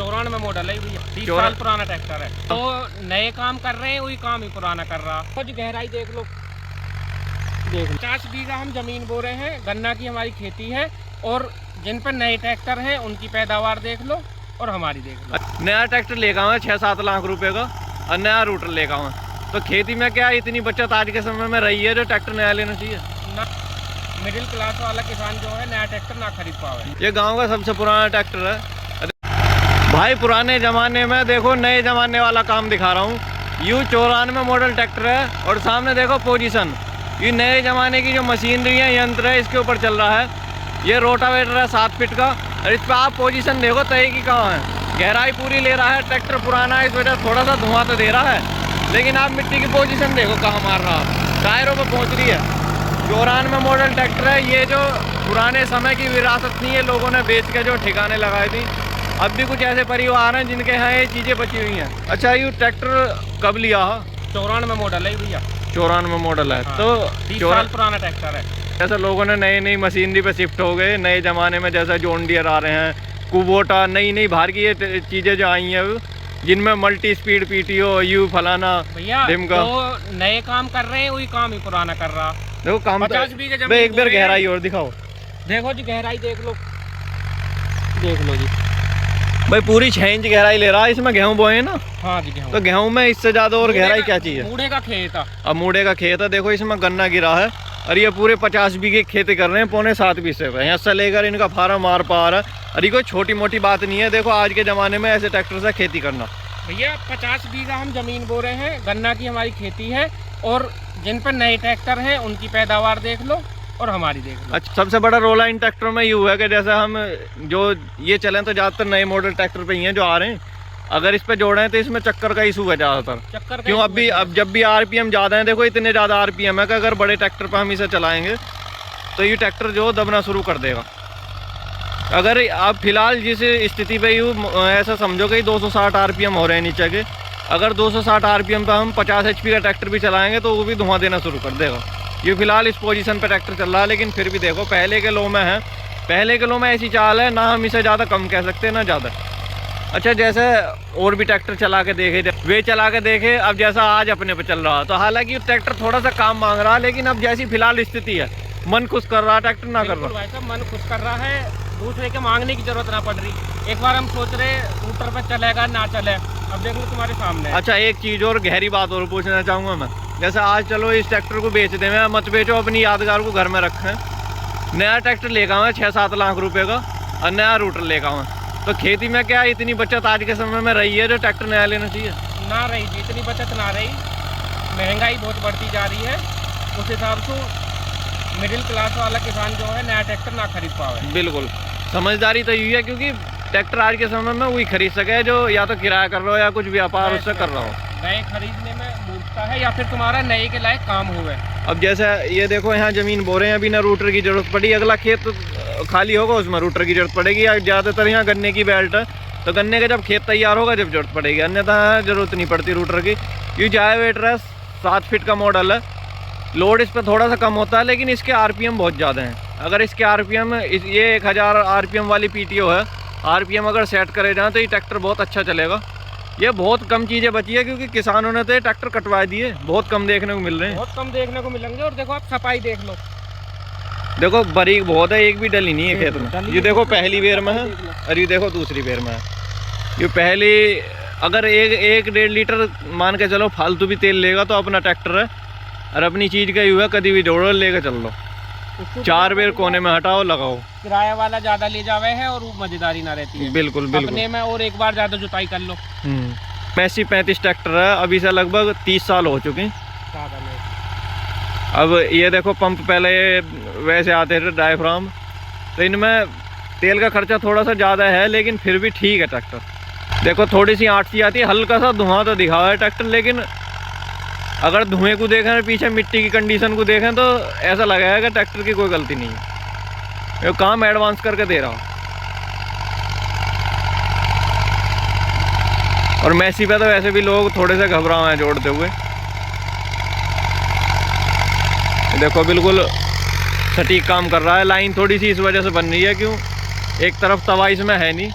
94 model है भैया, 30 साल पुराना ट्रैक्टर है। तो नए काम कर रहे हैं, वही काम ही पुराना कर रहा। कुछ गहराई देख लो, 50 बीघा हम जमीन बो रहे हैं, गन्ना की हमारी खेती है। और जिन पर नए ट्रैक्टर हैं उनकी पैदावार देख लो और हमारी देख लो। नया ट्रैक्टर लेगा हुआ 6-7 लाख रुपए का और नया रूटर लेगा हुआ, तो खेती में क्या इतनी बचत आज के समय में रही है जो ट्रैक्टर नया लेना चाहिए ना। मिडिल क्लास वाला किसान जो है नया ट्रैक्टर ना खरीद पावे। ये गांव का सबसे पुराना ट्रैक्टर है भाई। पुराने ज़माने में देखो, नए ज़माने वाला काम दिखा रहा हूँ। यू 94 मॉडल ट्रैक्टर है और सामने देखो पोजीशन, ये नए ज़माने की जो मशीनरी है, यंत्र है, इसके ऊपर चल रहा है। ये रोटावेटर है 7 फीट का और इस पर आप पोजीशन देखो तय की कहाँ है। गहराई पूरी ले रहा है, ट्रैक्टर पुराना है, इस वजह से थोड़ा सा धुआं तो दे रहा है, लेकिन आप मिट्टी की पोजीशन देखो कहाँ मार रहा है, टायरों पर पहुँच रही है। 94 मॉडल ट्रैक्टर है। ये जो पुराने समय की विरासत नहीं है, लोगों ने बेच के जो ठिकाने लगाई थी। अब भी कुछ ऐसे परिवार हैं जिनके यहाँ ये चीज़ें बची हुई हैं। अच्छा, ये ट्रैक्टर कब लिया? 94 मॉडल है भैया, 94 मॉडल है। हाँ, तो 30 साल पुराना ट्रैक्टर है। जैसे लोगों ने नई मशीनरी पे शिफ्ट हो गए नए ज़माने में, जैसा जॉन डियर आ रहे हैं, कुबोटा, नई बाहर की ये चीज़ें जो आई हैं जिनमें मल्टी स्पीड पीटीओ, यू फलाना भैया, जो नए काम कर रहे हैं वही काम ही पुराना कर रहा। देखो काम 50 बीघे जमीन, एक बार गहराई और दिखाओ। देखो जी, गहराई देख लो, देख लो जी भाई, पूरी 6 इंच गहराई ले रहा है। इसमें गेहूं बोए ना? हाँ जी, गेहूं। तो गेहूं में इससे ज्यादा और गहराई क्या चाहिए? मूढ़े का खेत है। अब मूढ़े का खेत है, देखो इसमें गन्ना गिरा है और ये पूरे 50 बीघे खेती कर रहे हैं, 6.25 बीघे पे। यहाँ से लेकर इनका फार्म मार पा रहा है और ये कोई छोटी मोटी बात नहीं है। देखो आज के ज़माने में ऐसे ट्रैक्टर से खेती करना। भैया 50 बीघा हम जमीन बो रहे हैं, गन्ना की हमारी खेती है। और जिन पर नए ट्रैक्टर हैं उनकी पैदावार देख लो और हमारी देख लो। अच्छा, सबसे बड़ा रोला इन ट्रैक्टरों में ये हुआ है कि जैसे हम जो ये चलें तो ज़्यादातर नए मॉडल ट्रैक्टर पे ही हैं जो आ रहे हैं। अगर इस पे जोड़े हैं तो इसमें चक्कर का इशू है ज़्यादातर। चक्कर क्यों? अब जब भी आरपीएम ज़्यादा है, देखो इतने ज़्यादा आरपीएम है कि अगर बड़े ट्रैक्टर पर हम इसे चलाएंगे तो ये ट्रैक्टर जो दबना शुरू कर देगा। अगर आप फिलहाल जिस स्थिति पे यूँ ऐसा समझो कि 260 आरपीएम हो रहे हैं नीचे के, अगर 260 आरपीएम पर हम 50 HP का ट्रैक्टर भी चलाएंगे तो वो भी धुआं देना शुरू कर देगा। ये फिलहाल इस पोजीशन पे ट्रैक्टर चल रहा है, लेकिन फिर भी देखो पहले के लो में है। पहले के लो में ऐसी चाल है ना, हम इसे ज़्यादा कम कह सकते ना ज़्यादा। अच्छा, जैसे और भी ट्रैक्टर चला के देखे, वे चला के देखे, अब जैसा आज अपने पे चल रहा, तो हालांकि ट्रैक्टर थोड़ा सा काम मांग रहा है, लेकिन अब जैसी फिलहाल स्थिति है, मन खुश कर रहा है ट्रैक्टर ना कर रहा। भाई साहब, मन खुश कर रहा है, दूसरे के मांगने की जरूरत ना पड़ रही। एक बार हम सोच रहे रूटर पर चलेगा ना चले, अब देख लो तुम्हारे सामने। अच्छा, एक चीज़ और गहरी बात और पूछना चाहूँगा मैं। जैसे आज चलो इस ट्रैक्टर को बेच दें, मत बेचो, अपनी यादगार को घर में रखें। नया ट्रैक्टर लेगा हुआ 6-7 लाख रुपए का और नया रूटर लेगा हुआ, तो खेती में क्या इतनी बचत आज के समय में रही है जो ट्रैक्टर नया लेना चाहिए? ना रही जी, इतनी बचत ना रही। महंगाई बहुत बढ़ती जा रही है, उस हिसाब से मिडिल क्लास वाला किसान जो है नया ट्रैक्टर ना खरीद पावे। बिल्कुल, समझदारी तो यही है, क्योंकि ट्रैक्टर आज के समय में वही खरीद सके जो या तो किराया कर रहा हो या कुछ व्यापार उससे कर रहा हो। नए खरीदने में मूर्खता है या फिर तुम्हारा नए के लायक काम हुए। अब जैसे ये देखो, यहाँ जमीन बो रहे हैं, अभी ना रूटर की जरूरत पड़ी, अगला खेत खाली होगा उसमें रूटर की जरूरत पड़ेगी। या ज़्यादातर यहाँ गन्ने की बेल्ट है, तो गन्ने का जब खेत तैयार होगा जब जरूरत पड़ेगी, अन्यथा जरूरत नहीं पड़ती रूटर की। ये जायवेटर है, 7 फीट का मॉडल है, लोड इस पर थोड़ा सा कम होता है, लेकिन इसके आरपीएम बहुत ज़्यादा हैं। अगर इसके आरपीएम, ये 1000 आरपीएम वाली पीटीओ है, आरपीएम अगर सेट करे जाए तो ये ट्रैक्टर बहुत अच्छा चलेगा। ये बहुत कम चीज़ें बची है, क्योंकि किसानों ने तो ये ट्रैक्टर कटवा दिए, बहुत कम देखने को मिल रहे हैं, बहुत कम देखने को मिलेंगे। और देखो आप सफाई देख लो, देखो बारीक बहुत है, एक भी डली नहीं है खेत में। ये देखो पहली बेर में है और ये देखो दूसरी बेर में है। ये पहली, अगर 1-1.5 लीटर मान के चलो फालतू भी तेल लेगा तो अपना ट्रैक्टर है और अपनी चीज़ का ही हुआ, कभी भी जोड़ो लेकर चल लो, 4 बेर कोने में हटाओ लगाओ। किराया वाला ज्यादा ले जावे है और वो मजेदारी ना रहती है। बिल्कुल बिल्कुल, अपने में और एक बार ज्यादा जुताई कर लो। मैसी 35 ट्रैक्टर है, अभी से लगभग 30 साल हो चुके हैं। अब ये देखो पंप पहले वैसे आते थे डायफ्राम, तो इनमें तेल का खर्चा थोड़ा सा ज़्यादा है, लेकिन फिर भी ठीक है ट्रैक्टर। देखो थोड़ी सी आँट सी आती है, हल्का सा धुआं तो दिखा है ट्रैक्टर, लेकिन अगर धुएं को देखें, पीछे मिट्टी की कंडीशन को देखें, तो ऐसा लगेगा कि ट्रैक्टर की कोई गलती नहीं है, ये काम एडवांस करके दे रहा हूँ। और मैसी पे तो वैसे भी लोग थोड़े से घबराए हैं जोड़ते हुए। देखो बिल्कुल सटीक काम कर रहा है, लाइन थोड़ी सी इस वजह से बन रही है, क्यों, एक तरफ तवा इसमें है नहीं,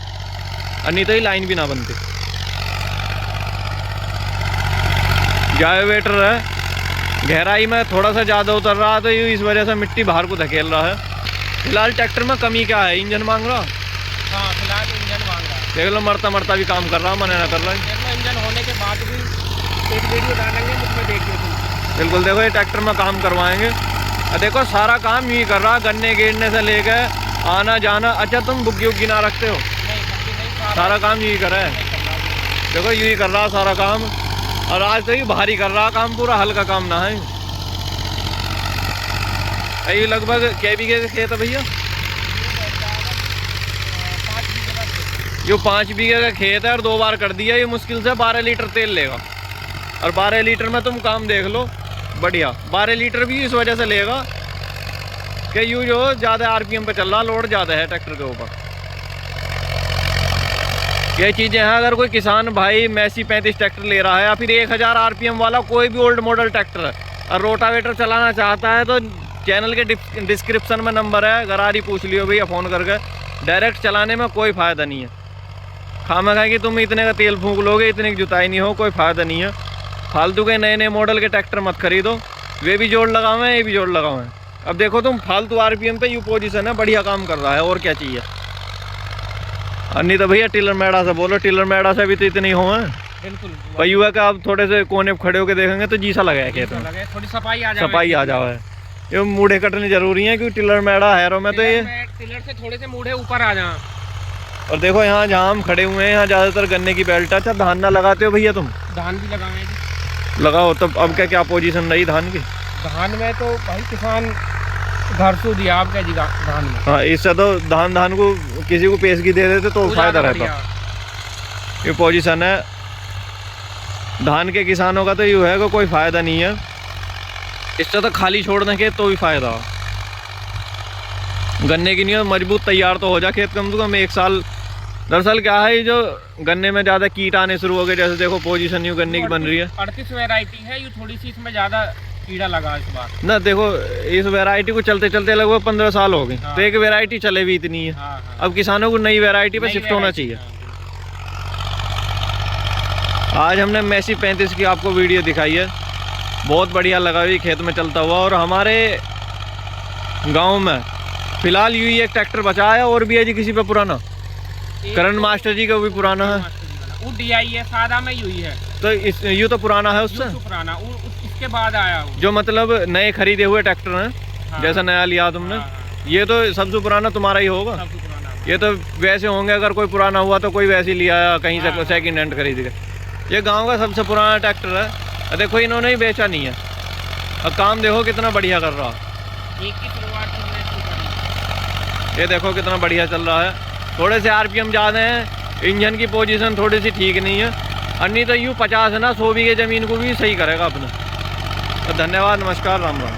और नहीं तो ये लाइन भी ना बनती। जायोवेटर है, गहराई में थोड़ा सा ज़्यादा उतर रहा तो ये इस वजह से मिट्टी बाहर को धकेल रहा है। फिलहाल ट्रैक्टर में कमी क्या है, इंजन मांग रहा। हाँ फिलहाल इंजन मांग रहा है। देख लो मरता मरता भी काम कर रहा, मना ना कर रहा है। देख लो इंजन होने के बाद भी एक वीडियो डालेंगे जिसमें देखिए तुम। बिल्कुल देखो ये ट्रैक्टर में काम करवाएंगे। और देखो सारा काम यही कर रहा, गन्ने गिरने से लेकर आना जाना। अच्छा तुम बुग्गी उग्गी ना रखते हो? नहीं, सारा काम यही कर रहा है। देखो यही कर रहा सारा काम, और आज तो ये भारी कर रहा काम, पूरा हल्का काम ना है। ये लगभग कै बीघे का खेत है भैया? ये 5 बीघे का खेत है और 2 बार कर दिया। ये मुश्किल से 12 लीटर तेल लेगा, और 12 लीटर में तुम काम देख लो बढ़िया। 12 लीटर भी इस वजह से लेगा कि यूँ जो ज़्यादा आरपीएम पे चल रहा, लोड ज़्यादा है ट्रैक्टर के ऊपर। ये चीज़ें हैं। अगर कोई किसान भाई मैसी 35 ट्रैक्टर ले रहा है या फिर 1000 आरपीएम वाला कोई भी ओल्ड मॉडल ट्रैक्टर है और रोटावेटर चलाना चाहता है, तो चैनल के डिस्क्रिप्शन में नंबर है, गरारी पूछ लियो भैया फ़ोन करके। डायरेक्ट चलाने में कोई फ़ायदा नहीं है। खामखा कि तुम इतने का तेल फूंक लोगे, इतने की जुताई नहीं हो, कोई फ़ायदा नहीं है। फालतू के नए नए मॉडल के ट्रैक्टर मत खरीदो, वे भी जोड़ लगावें ये भी जोड़ लगावें। अब देखो तुम फालतू आरपीएम पे यू पोजीशन है, बढ़िया काम कर रहा है, और क्या चाहिए। और नहीं तो भैया टिलर मैडा से बोलो, टिलर मैडा से भी तो इतने ही हो हैं। बिल्कुल पयुआ का आप थोड़े से कोने पे खड़े होकर देखेंगे तो जीसा लगाया खेत में, थोड़ी सफाई आ जाए, सफाई आ जाओ है। ये मूढ़े कटने जरूरी है क्योंकि टिलर मैडा हैरों में तो ये टिलर से थोड़े से मूढ़े ऊपर आ जाए। और देखो यहाँ जहाँ हम खड़े हुए हैं यहाँ ज़्यादातर गन्ने की बेल्ट है। अच्छा धान ना लगाते हो भैया तुम? धान भी लगाएंगे। लगाओ तब। अब क्या क्या पोजीशन रही धान की? धान में तो भाई किसान घर से दिया आप क्या जी धान में। हाँ इससे तो धान को किसी को पेशगी दे देते तो फायदा रहता। ये पोजीशन है धान के किसानों का, तो यूँ है कि कोई फ़ायदा नहीं है। इससे तो खाली छोड़ने के तो भी फ़ायदा हो। गन्ने की नहीं हो मजबूत तैयार तो हो जा खेत कम से कम 1 साल। दरअसल क्या है, जो गन्ने में ज़्यादा कीट आने शुरू हो गए, जैसे देखो पोजीशन यूँ गन्ने की बन रही है। 38 वैरायटी है, ये थोड़ी सी इसमें ज़्यादा कीड़ा लगा इस बार ना। देखो इस वैरायटी को चलते चलते लगभग 15 साल हो गए। हाँ। तो एक वैरायटी चले भी इतनी है। हाँ। अब किसानों को नई वैरायटी पे शिफ्ट होना चाहिए। आज हमने मैसी 35 की आपको वीडियो दिखाई है, बहुत बढ़िया लगा हुई खेत में चलता हुआ। और हमारे गांव में फिलहाल यूँ ही एक ट्रैक्टर बचा है, और भी है जी किसी पे पुराना, करण मास्टर जी का भी पुराना है। वो DI है, सादा में यूँ ही है। तो इस यूँ तो पुराना है उससे पुराना, इसके बाद आया वो। जो मतलब नए खरीदे हुए ट्रैक्टर हैं। हाँ। जैसा नया लिया तुमने। हाँ। ये तो सबसे पुराना तुम्हारा ही होगा। सबसे पुराना। ये तो वैसे होंगे, अगर कोई पुराना हुआ तो कोई वैसे लिया कहीं से हाँ। सेकंड हैंड खरीद के। ये गांव का सबसे पुराना ट्रैक्टर है। देखो इन्होंने ही बेचा नहीं है, और काम देखो कितना बढ़िया कर रहा है। एक की शुरुआत हमने करी। ये देखो कितना बढ़िया चल रहा है। थोड़े से आरपीएम ज़्यादा हैं, इंजन की पोजीशन थोड़ी सी ठीक नहीं है। और नहीं तो यूँ 50 है ना 100 बीघे ज़मीन को भी सही करेगा अपने। तो धन्यवाद, नमस्कार, राम राम।